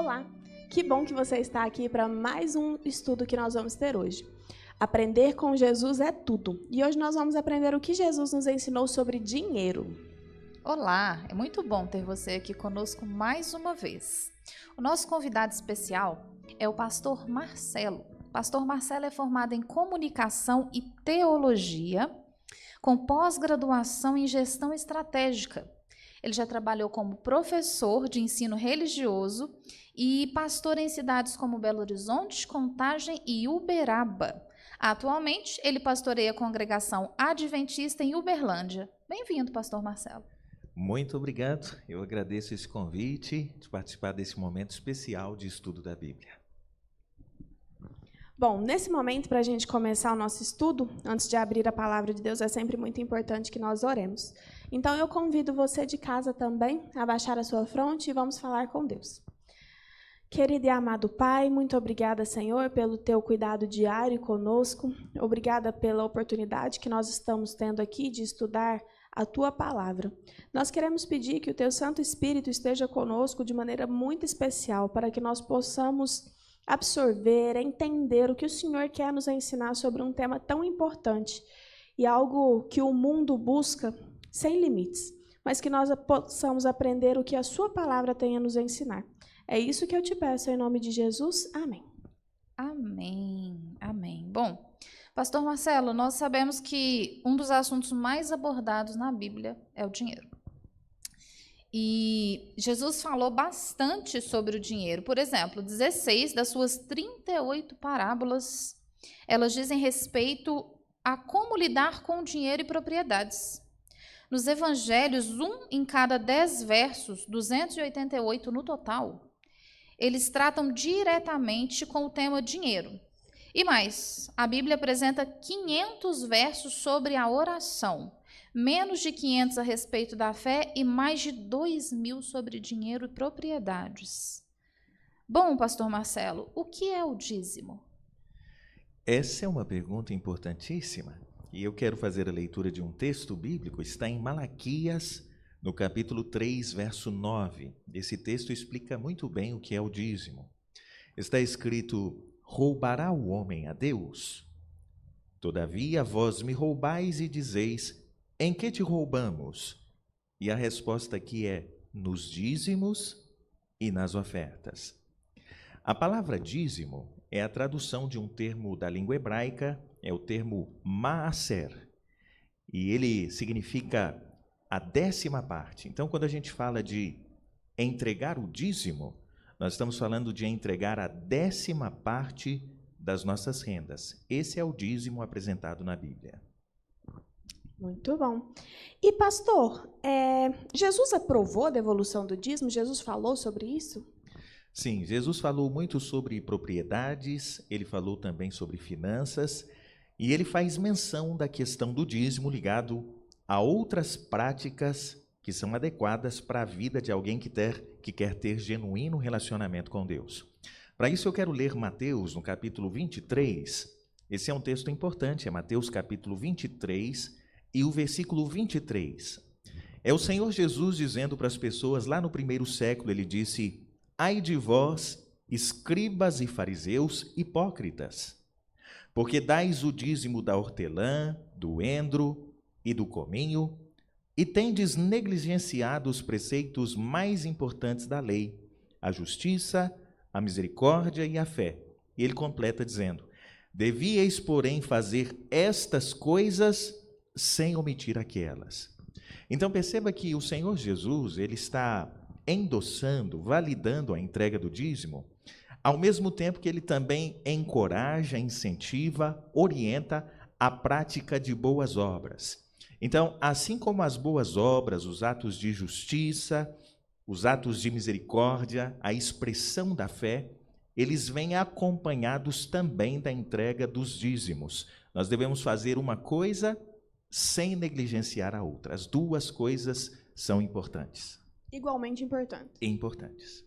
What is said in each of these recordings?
Olá! Que bom que você está aqui para mais um estudo que nós vamos ter hoje. Aprender com Jesus é tudo. E hoje nós vamos aprender o que Jesus nos ensinou sobre dinheiro. Olá, é muito bom ter você aqui conosco mais uma vez. O nosso convidado especial é o pastor Marcelo. O pastor Marcelo é formado em comunicação e teologia, com pós-graduação em gestão estratégica. Ele já trabalhou como professor de ensino religioso e pastor em cidades como Belo Horizonte, Contagem e Uberaba. Atualmente, ele pastoreia a congregação adventista em Uberlândia. Bem-vindo, pastor Marcelo. Muito obrigado. Eu agradeço esse convite de participar desse momento especial de estudo da Bíblia. Bom, nesse momento, para a gente começar o nosso estudo, antes de abrir a palavra de Deus, é sempre muito importante que nós oremos. Então, eu convido você de casa também a baixar a sua fronte e vamos falar com Deus. Querido e amado Pai, muito obrigada, Senhor, pelo teu cuidado diário conosco. Obrigada pela oportunidade que nós estamos tendo aqui de estudar a tua palavra. Nós queremos pedir que o teu Santo Espírito esteja conosco de maneira muito especial para que nós possamos absorver, entender o que o Senhor quer nos ensinar sobre um tema tão importante e algo que o mundo busca sem limites, mas que nós possamos aprender o que a sua palavra tem a nos ensinar. É isso que eu te peço, em nome de Jesus. Amém. Amém, amém. Bom, pastor Marcelo, nós sabemos que um dos assuntos mais abordados na Bíblia é o dinheiro. E Jesus falou bastante sobre o dinheiro. Por exemplo, 16 das suas 38 parábolas, elas dizem respeito a como lidar com dinheiro e propriedades. Nos evangelhos, 1 em cada 10 versos, 288 no total, eles tratam diretamente com o tema dinheiro. E mais, a Bíblia apresenta 500 versos sobre a oração, menos de 500 a respeito da fé e mais de 2.000 sobre dinheiro e propriedades. Bom, pastor Marcelo, o que é o dízimo? Essa é uma pergunta importantíssima e eu quero fazer a leitura de um texto bíblico, está em Malaquias, no capítulo 3, verso 9. Esse texto explica muito bem o que é o dízimo. Está escrito: roubará o homem a Deus? Todavia vós me roubais e dizeis: em que te roubamos? E a resposta aqui é: nos dízimos e nas ofertas. A palavra dízimo é a tradução de um termo da língua hebraica, é o termo maaser, e ele significa a 10ª parte. Então, quando a gente fala de entregar o dízimo, nós estamos falando de entregar a 10ª parte das nossas rendas. Esse é o dízimo apresentado na Bíblia. Muito bom. E, pastor, Jesus aprovou a devolução do dízimo? Jesus falou sobre isso? Sim, Jesus falou muito sobre propriedades, ele falou também sobre finanças, e ele faz menção da questão do dízimo ligado a outras práticas que são adequadas para a vida de alguém que quer ter genuíno relacionamento com Deus. Para isso eu quero ler Mateus, no capítulo 23. Esse é um texto importante, é Mateus capítulo 23 e o versículo 23. É o Senhor Jesus dizendo para as pessoas, lá no primeiro século, ele disse: ai de vós, escribas e fariseus hipócritas, porque dais o dízimo da hortelã, do endro e do cominho, e tendes negligenciado os preceitos mais importantes da lei, a justiça, a misericórdia e a fé. E ele completa dizendo: devíeis, porém, fazer estas coisas sem omitir aquelas. Então perceba que o Senhor Jesus, ele está endossando, validando a entrega do dízimo, ao mesmo tempo que ele também encoraja, incentiva, orienta a prática de boas obras. Então, assim como as boas obras, os atos de justiça, os atos de misericórdia, a expressão da fé, eles vêm acompanhados também da entrega dos dízimos. Nós devemos fazer uma coisa sem negligenciar a outra. As duas coisas são importantes. Igualmente importantes. Importantes.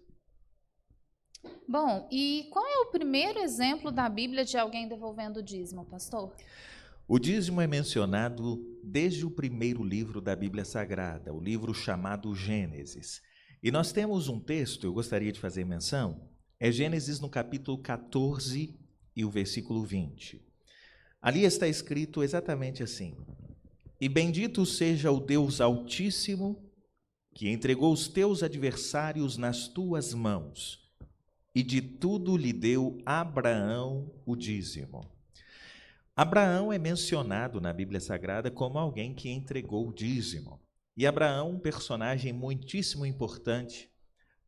Bom, e qual é o primeiro exemplo da Bíblia de alguém devolvendo o dízimo, pastor? O dízimo é mencionado desde o primeiro livro da Bíblia Sagrada, o livro chamado Gênesis. E nós temos um texto, eu gostaria de fazer menção, é Gênesis no capítulo 14 e o versículo 20. Ali está escrito exatamente assim: E bendito seja o Deus Altíssimo, que entregou os teus adversários nas tuas mãos, e de tudo lhe deu Abraão o dízimo. Abraão é mencionado na Bíblia Sagrada como alguém que entregou o dízimo. E Abraão, um personagem muitíssimo importante,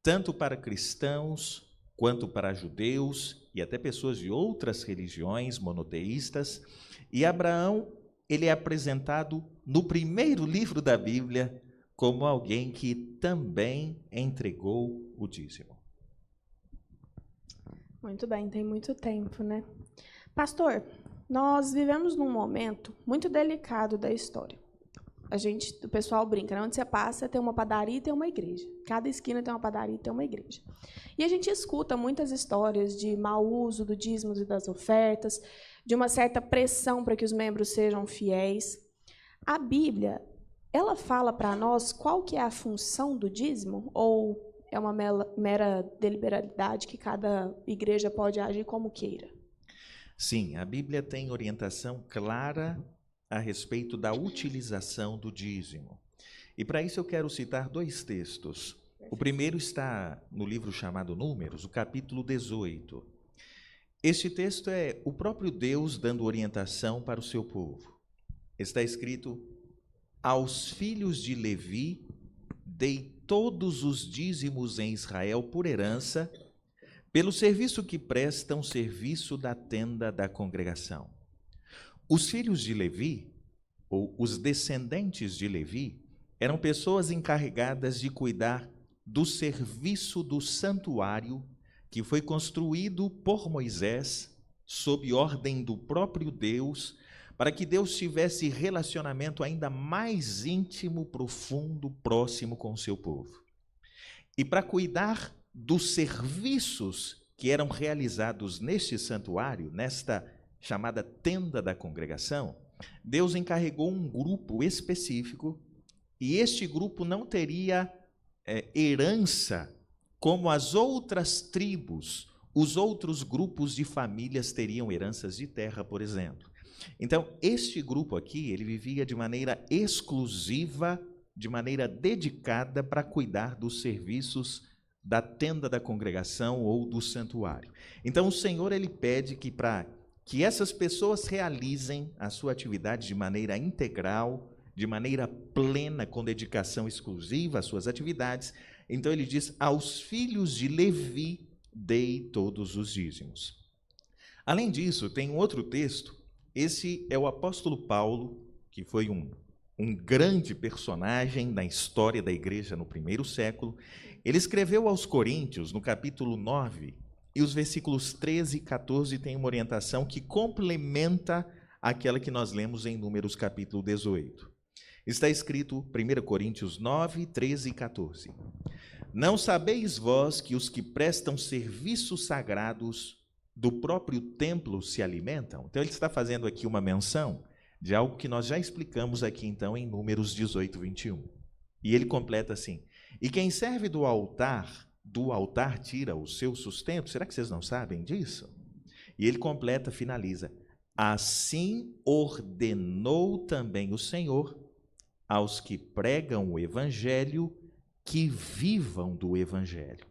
tanto para cristãos, quanto para judeus e até pessoas de outras religiões monoteístas. E Abraão, ele é apresentado no primeiro livro da Bíblia como alguém que também entregou o dízimo. Muito bem, tem muito tempo, né? Pastor, nós vivemos num momento muito delicado da história. O pessoal brinca, né? Onde você passa tem uma padaria e tem uma igreja. Cada esquina tem uma padaria e tem uma igreja. E a gente escuta muitas histórias de mau uso do dízimo e das ofertas, de uma certa pressão para que os membros sejam fiéis. A Bíblia, ela fala para nós qual que é a função do dízimo? Ou é uma mera deliberalidade que cada igreja pode agir como queira? Sim, a Bíblia tem orientação clara a respeito da utilização do dízimo. E para isso eu quero citar dois textos. O primeiro está no livro chamado Números, o capítulo 18. Este texto é o próprio Deus dando orientação para o seu povo. Está escrito: aos filhos de Levi dei todos os dízimos em Israel por herança, pelo serviço que prestam serviço da tenda da congregação. Os filhos de Levi, ou os descendentes de Levi, eram pessoas encarregadas de cuidar do serviço do santuário que foi construído por Moisés, sob ordem do próprio Deus, para que Deus tivesse relacionamento ainda mais íntimo, profundo, próximo com o seu povo. E para cuidar dos serviços que eram realizados neste santuário, nesta chamada tenda da congregação, Deus encarregou um grupo específico, e este grupo não teria herança como as outras tribos, os outros grupos de famílias teriam heranças de terra, por exemplo. Então, este grupo aqui, ele vivia de maneira exclusiva, de maneira dedicada para cuidar dos serviços da tenda da congregação ou do santuário. Então, o Senhor, ele pede que para que essas pessoas realizem a sua atividade de maneira integral, de maneira plena, com dedicação exclusiva às suas atividades. Então ele diz: aos filhos de Levi dei todos os dízimos. Além disso, tem um outro texto, esse é o apóstolo Paulo, que foi um grande personagem na história da igreja no primeiro século. Ele escreveu aos Coríntios, no capítulo 9, e os versículos 13 e 14 têm uma orientação que complementa aquela que nós lemos em Números capítulo 18. Está escrito 1 Coríntios 9, 13 e 14. Não sabeis vós que os que prestam serviços sagrados do próprio templo se alimentam? Então ele está fazendo aqui uma menção de algo que nós já explicamos aqui então em Números 18, 21. E ele completa assim: e quem serve do altar tira o seu sustento. Será que vocês não sabem disso? E ele completa, finaliza: assim ordenou também o Senhor aos que pregam o evangelho que vivam do evangelho.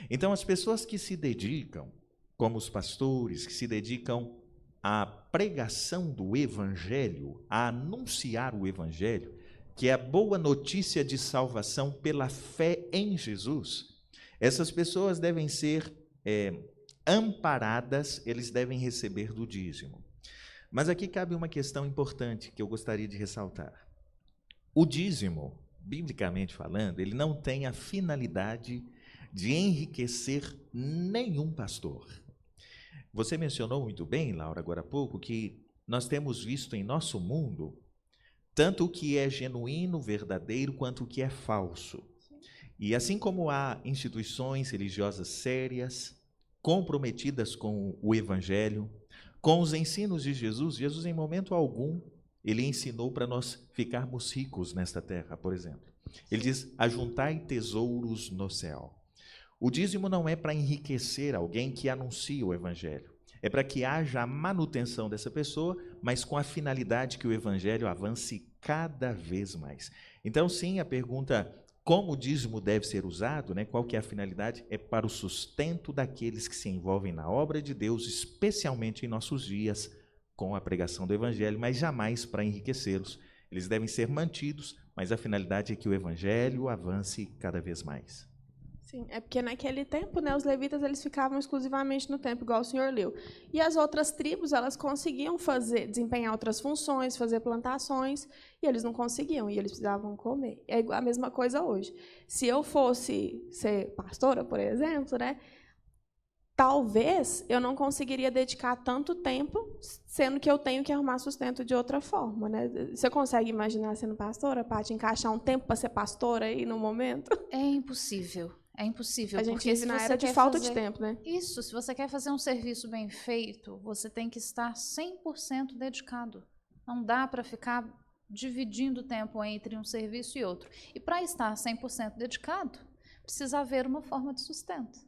Então, as pessoas que se dedicam, como os pastores, que se dedicam à pregação do evangelho, a anunciar o evangelho, que é a boa notícia de salvação pela fé em Jesus, essas pessoas devem ser amparadas, eles devem receber do dízimo. Mas aqui cabe uma questão importante que eu gostaria de ressaltar. O dízimo, biblicamente falando, ele não tem a finalidade de enriquecer nenhum pastor. Você mencionou muito bem, Laura, agora há pouco, que nós temos visto em nosso mundo tanto o que é genuíno, verdadeiro, quanto o que é falso. E assim como há instituições religiosas sérias, comprometidas com o evangelho, com os ensinos de Jesus, Jesus em momento algum, ele ensinou para nós ficarmos ricos nesta terra, por exemplo. Ele diz: ajuntai tesouros no céu. O dízimo não é para enriquecer alguém que anuncia o evangelho. É para que haja a manutenção dessa pessoa, mas com a finalidade que o evangelho avance cada vez mais. Então, sim, a pergunta como o dízimo deve ser usado, né? Qual que é a finalidade? É para o sustento daqueles que se envolvem na obra de Deus, especialmente em nossos dias, com a pregação do evangelho, mas jamais para enriquecê-los. Eles devem ser mantidos, mas a finalidade é que o evangelho avance cada vez mais. Sim, é porque naquele tempo, né, os levitas eles ficavam exclusivamente no templo, igual o senhor leu. E as outras tribos, elas conseguiam desempenhar outras funções, fazer plantações, e eles não conseguiam, e eles precisavam comer. É a mesma coisa hoje. Se eu fosse ser pastora, por exemplo, né, talvez eu não conseguiria dedicar tanto tempo, sendo que eu tenho que arrumar sustento de outra forma, né? Você consegue imaginar sendo pastora, Paty, encaixar um tempo para ser pastora aí no momento? É impossível. É impossível. A gente porque vive na era de falta de tempo, né? Isso, se você quer fazer um serviço bem feito, você tem que estar 100% dedicado. Não dá para ficar dividindo o tempo entre um serviço e outro. E para estar 100% dedicado, precisa haver uma forma de sustento.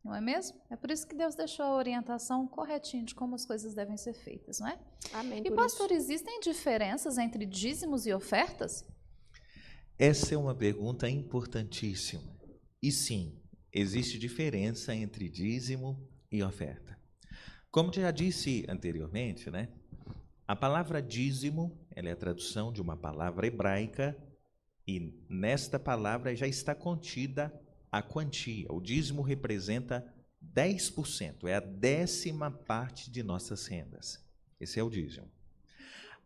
Não é mesmo? É por isso que Deus deixou a orientação corretinha de como as coisas devem ser feitas, não é? Amém. E, pastor, existem diferenças entre dízimos e ofertas? Essa é uma pergunta importantíssima. E sim, existe diferença entre dízimo e oferta. Como já disse anteriormente, né? A palavra dízimo, ela é a tradução de uma palavra hebraica e nesta palavra já está contida a quantia. O dízimo representa 10%, é a 10ª parte de nossas rendas. Esse é o dízimo.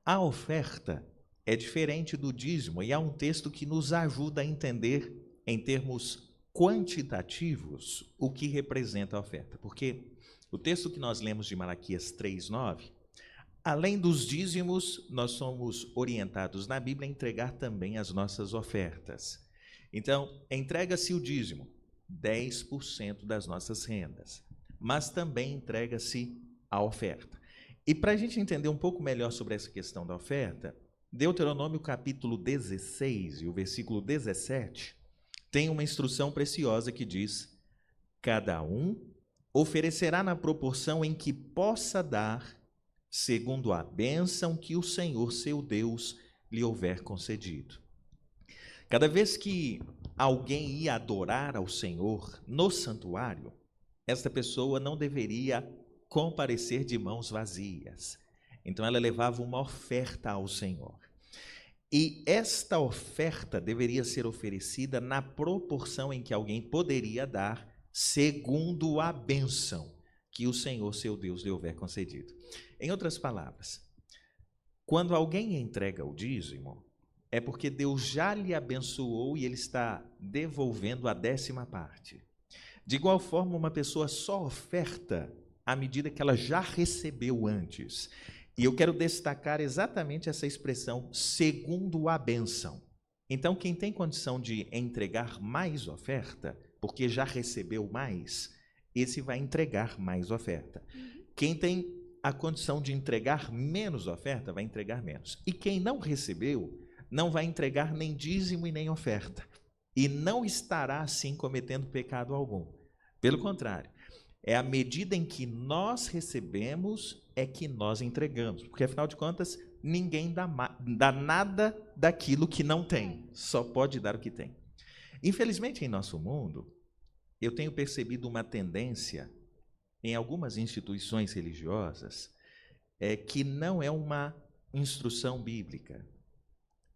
A oferta é diferente do dízimo e há um texto que nos ajuda a entender em termos quantitativos o que representa a oferta. Porque o texto que nós lemos de Malaquias 3:9, além dos dízimos, nós somos orientados na Bíblia a entregar também as nossas ofertas. Então, entrega-se o dízimo, 10% das nossas rendas, mas também entrega-se a oferta. E para a gente entender um pouco melhor sobre essa questão da oferta, Deuteronômio capítulo 16 e o versículo 17, tem uma instrução preciosa que diz: cada um oferecerá na proporção em que possa dar, segundo a bênção que o Senhor seu Deus lhe houver concedido. Cada vez que alguém ia adorar ao Senhor no santuário, esta pessoa não deveria comparecer de mãos vazias. Então ela levava uma oferta ao Senhor. E esta oferta deveria ser oferecida na proporção em que alguém poderia dar, segundo a bênção que o Senhor seu Deus lhe houver concedido. Em outras palavras, quando alguém entrega o dízimo, é porque Deus já lhe abençoou e ele está devolvendo a 10ª parte. De igual forma, uma pessoa só oferta à medida que ela já recebeu antes. E eu quero destacar exatamente essa expressão, segundo a bênção. Então, quem tem condição de entregar mais oferta, porque já recebeu mais, esse vai entregar mais oferta. Quem tem a condição de entregar menos oferta, vai entregar menos. E quem não recebeu, não vai entregar nem dízimo e nem oferta. E não estará assim cometendo pecado algum. Pelo contrário, é à medida em que nós recebemos, é que nós entregamos. Porque, afinal de contas, ninguém dá nada daquilo que não tem. Só pode dar o que tem. Infelizmente, em nosso mundo, eu tenho percebido uma tendência em algumas instituições religiosas que não é uma instrução bíblica.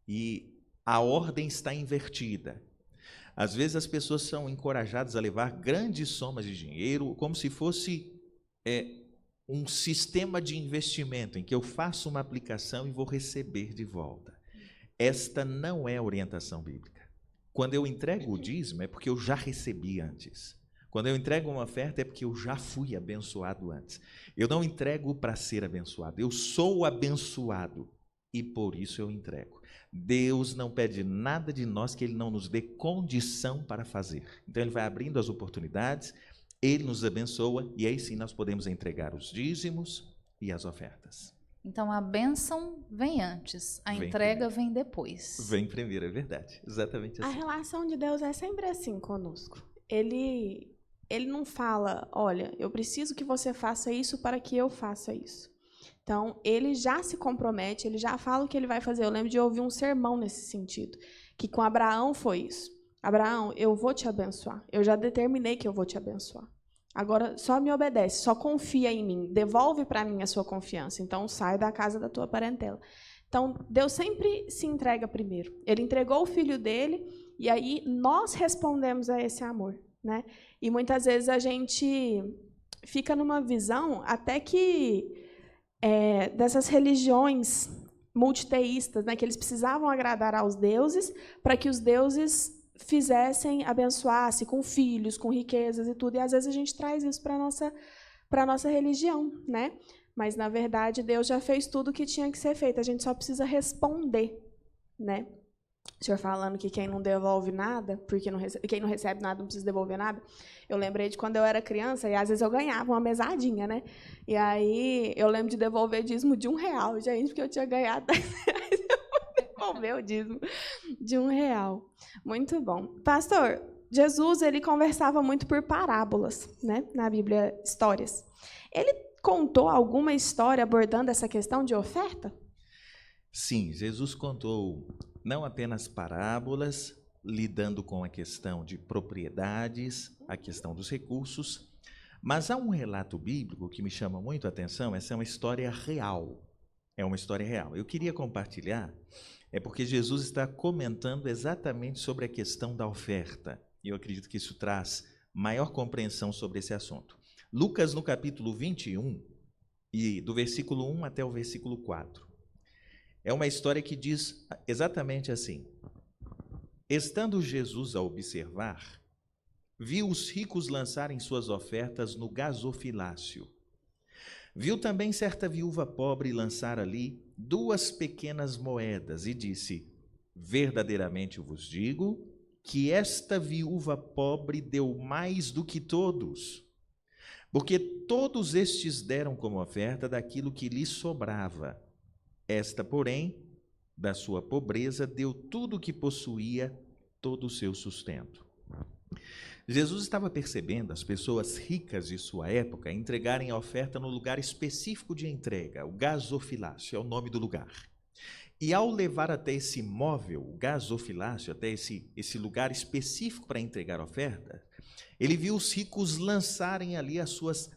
E a ordem está invertida. Às vezes as pessoas são encorajadas a levar grandes somas de dinheiro, como se fosse um sistema de investimento em que eu faço uma aplicação e vou receber de volta. Esta não é a orientação bíblica. Quando eu entrego o dízimo é porque eu já recebi antes. Quando eu entrego uma oferta é porque eu já fui abençoado antes. Eu não entrego para ser abençoado, eu sou abençoado e por isso eu entrego. Deus não pede nada de nós que Ele não nos dê condição para fazer. Então Ele vai abrindo as oportunidades, Ele nos abençoa e aí sim nós podemos entregar os dízimos e as ofertas. Então a bênção vem antes, a entrega vem depois. Vem primeiro, é verdade. Exatamente A assim. relação de Deus é sempre assim conosco. Ele não fala, olha, eu preciso que você faça isso para que eu faça isso. Então, ele já se compromete, ele já fala o que ele vai fazer. Eu lembro de ouvir um sermão nesse sentido, que com Abraão foi isso. Abraão, eu vou te abençoar. Eu já determinei que eu vou te abençoar. Agora, só me obedece, só confia em mim. Devolve para mim a sua confiança. Então, sai da casa da tua parentela. Então, Deus sempre se entrega primeiro. Ele entregou o filho dele e aí nós respondemos a esse amor, né? E muitas vezes a gente fica numa visão até que dessas religiões multiteístas, né, que eles precisavam agradar aos deuses para que os deuses abençoassem com filhos, com riquezas e tudo. E às vezes a gente traz isso para a nossa religião, né? Mas, na verdade, Deus já fez tudo o que tinha que ser feito. A gente só precisa responder, né? O senhor falando que quem não devolve nada, porque quem não recebe nada não precisa devolver nada. Eu lembrei de quando eu era criança, e às vezes eu ganhava uma mesadinha, né? E aí eu lembro de devolver dízimo de R$1, gente, porque eu tinha ganhado R$10. Eu vou devolver o dízimo de R$1. Muito bom. Pastor, Jesus, ele conversava muito por parábolas, né? Na Bíblia, histórias. Ele contou alguma história abordando essa questão de oferta? Sim, Jesus contou não apenas parábolas, lidando com a questão de propriedades, a questão dos recursos, mas há um relato bíblico que me chama muito a atenção. Essa é uma história real. É uma história real. Eu queria compartilhar, porque Jesus está comentando exatamente sobre a questão da oferta. E eu acredito que isso traz maior compreensão sobre esse assunto. Lucas, no capítulo 21, e do versículo 1 até o versículo 4. É uma história que diz exatamente assim: estando Jesus a observar, viu os ricos lançarem suas ofertas no gasofilácio. Viu também certa viúva pobre lançar ali 2 pequenas moedas e disse: verdadeiramente eu vos digo que esta viúva pobre deu mais do que todos, porque todos estes deram como oferta daquilo que lhes sobrava. Esta, porém, da sua pobreza, deu tudo o que possuía, todo o seu sustento. Jesus estava percebendo as pessoas ricas de sua época entregarem a oferta no lugar específico de entrega, o gasofilácio, é o nome do lugar. E ao levar até esse móvel, o gasofilácio, até esse lugar específico para entregar a oferta, ele viu os ricos lançarem ali as suas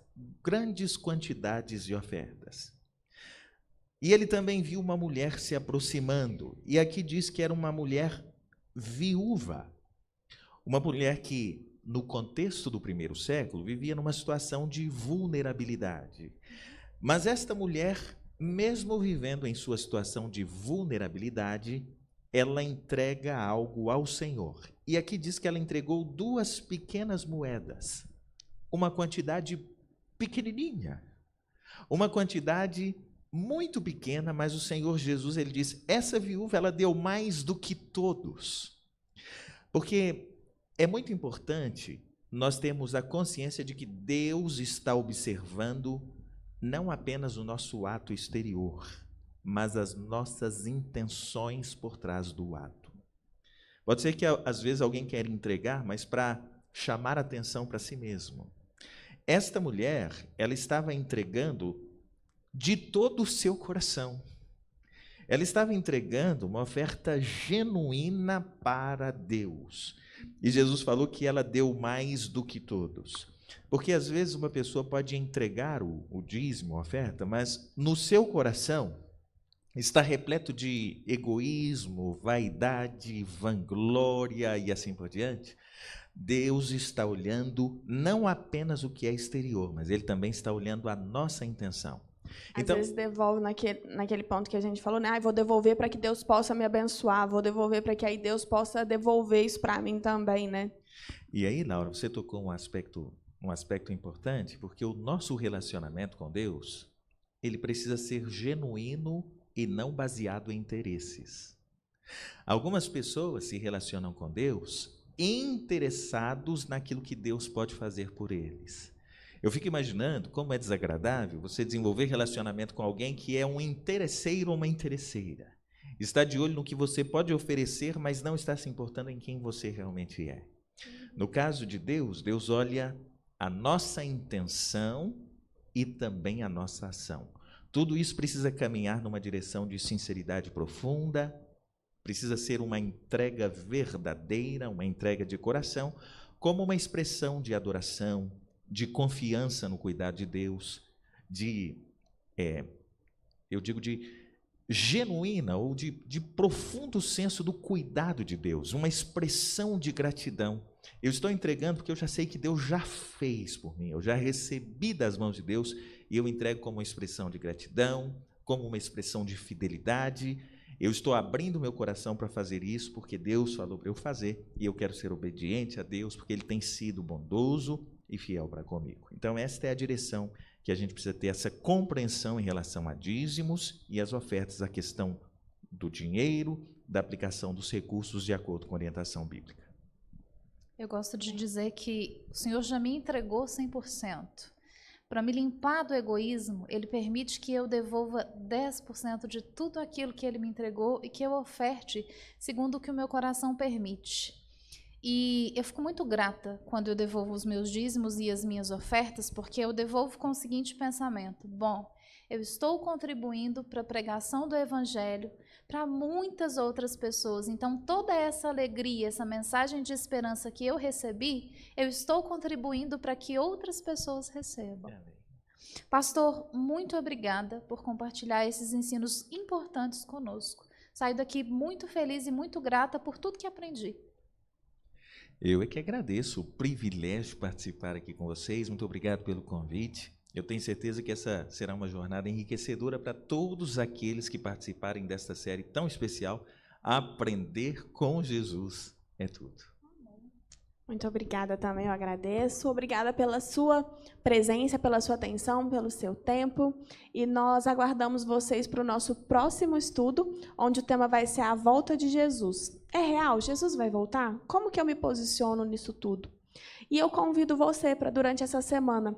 grandes quantidades de ofertas. E ele também viu uma mulher se aproximando, e aqui diz que era uma mulher viúva, uma mulher que, no contexto do primeiro século, vivia numa situação de vulnerabilidade. Mas esta mulher, mesmo vivendo em sua situação de vulnerabilidade, ela entrega algo ao Senhor. E aqui diz que ela entregou 2 pequenas moedas, uma quantidade pequenininha, uma quantidade muito pequena, mas o Senhor Jesus, ele diz, essa viúva, ela deu mais do que todos. Porque é muito importante nós termos a consciência de que Deus está observando não apenas o nosso ato exterior, mas as nossas intenções por trás do ato. Pode ser que às vezes alguém quer entregar, mas para chamar atenção para si mesmo. Esta mulher, ela estava entregando de todo o seu coração. Ela estava entregando uma oferta genuína para Deus. E Jesus falou que ela deu mais do que todos. Porque às vezes uma pessoa pode entregar o dízimo, a oferta, mas no seu coração está repleto de egoísmo, vaidade, vanglória e assim por diante. Deus está olhando não apenas o que é exterior, mas Ele também está olhando a nossa intenção. Às vezes devolve naquele ponto que a gente falou, né? Vou devolver para que Deus possa me abençoar, vou devolver para que aí Deus possa devolver isso para mim também, né? E aí, Laura, você tocou um aspecto importante, porque o nosso relacionamento com Deus, ele precisa ser genuíno e não baseado em interesses. Algumas pessoas se relacionam com Deus interessados naquilo que Deus pode fazer por eles. Eu fico imaginando como é desagradável você desenvolver relacionamento com alguém que é um interesseiro ou uma interesseira. Está de olho no que você pode oferecer, mas não está se importando em quem você realmente é. No caso de Deus, Deus olha a nossa intenção e também a nossa ação. Tudo isso precisa caminhar numa direção de sinceridade profunda, precisa ser uma entrega verdadeira, uma entrega de coração, como uma expressão de adoração, de confiança no cuidado de Deus, de genuína ou de profundo senso do cuidado de Deus, uma expressão de gratidão. Eu estou entregando porque eu já sei que Deus já fez por mim, eu já recebi das mãos de Deus e eu entrego como uma expressão de gratidão, como uma expressão de fidelidade. Eu estou abrindo meu coração para fazer isso porque Deus falou para eu fazer e eu quero ser obediente a Deus porque Ele tem sido bondoso e fiel para comigo. Então esta é a direção que a gente precisa ter, essa compreensão em relação a dízimos e as ofertas, a questão do dinheiro, da aplicação dos recursos de acordo com a orientação bíblica. Eu gosto de dizer que o Senhor já me entregou 100%. Para me limpar do egoísmo, Ele permite que eu devolva 10% de tudo aquilo que Ele me entregou e que eu oferte segundo o que o meu coração permite. E eu fico muito grata quando eu devolvo os meus dízimos e as minhas ofertas, porque eu devolvo com o seguinte pensamento: bom, eu estou contribuindo para a pregação do Evangelho para muitas outras pessoas. Então, toda essa alegria, essa mensagem de esperança que eu recebi, eu estou contribuindo para que outras pessoas recebam. Pastor, muito obrigada por compartilhar esses ensinos importantes conosco. Saio daqui muito feliz e muito grata por tudo que aprendi. Eu é que agradeço o privilégio de participar aqui com vocês. Muito obrigado pelo convite. Eu tenho certeza que essa será uma jornada enriquecedora para todos aqueles que participarem desta série tão especial. Aprender com Jesus é tudo. Muito obrigada também, eu agradeço. Obrigada pela sua presença, pela sua atenção, pelo seu tempo. E nós aguardamos vocês para o nosso próximo estudo, onde o tema vai ser a volta de Jesus. É real? Jesus vai voltar? Como que eu me posiciono nisso tudo? E eu convido você para, durante essa semana,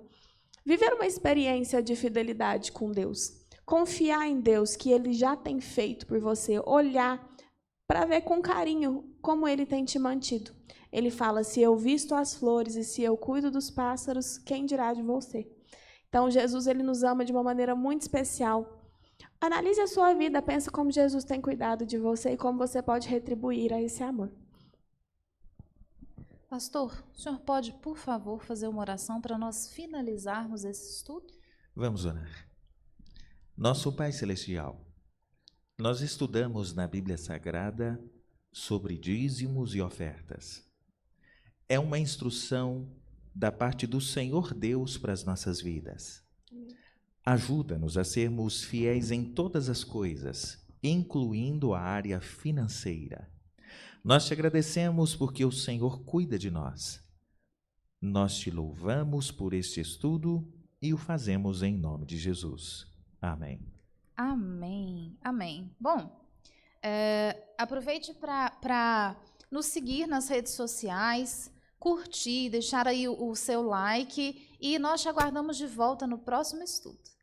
viver uma experiência de fidelidade com Deus. Confiar em Deus, que Ele já tem feito por você. Olhar para ver com carinho como Ele tem te mantido. Ele fala: se eu visto as flores e se eu cuido dos pássaros, quem dirá de você? Então, Jesus, Ele nos ama de uma maneira muito especial. Analise a sua vida, pense como Jesus tem cuidado de você e como você pode retribuir a esse amor. Pastor, o senhor pode, por favor, fazer uma oração para nós finalizarmos esse estudo? Vamos orar. Nosso Pai Celestial, nós estudamos na Bíblia Sagrada sobre dízimos e ofertas. É uma instrução da parte do Senhor Deus para as nossas vidas. Ajuda-nos a sermos fiéis em todas as coisas, incluindo a área financeira. Nós te agradecemos porque o Senhor cuida de nós. Nós te louvamos por este estudo e o fazemos em nome de Jesus. Amém. Amém. Amém. Bom, aproveite para nos seguir nas redes sociais, curtir, deixar aí o seu like e nós te aguardamos de volta no próximo estudo.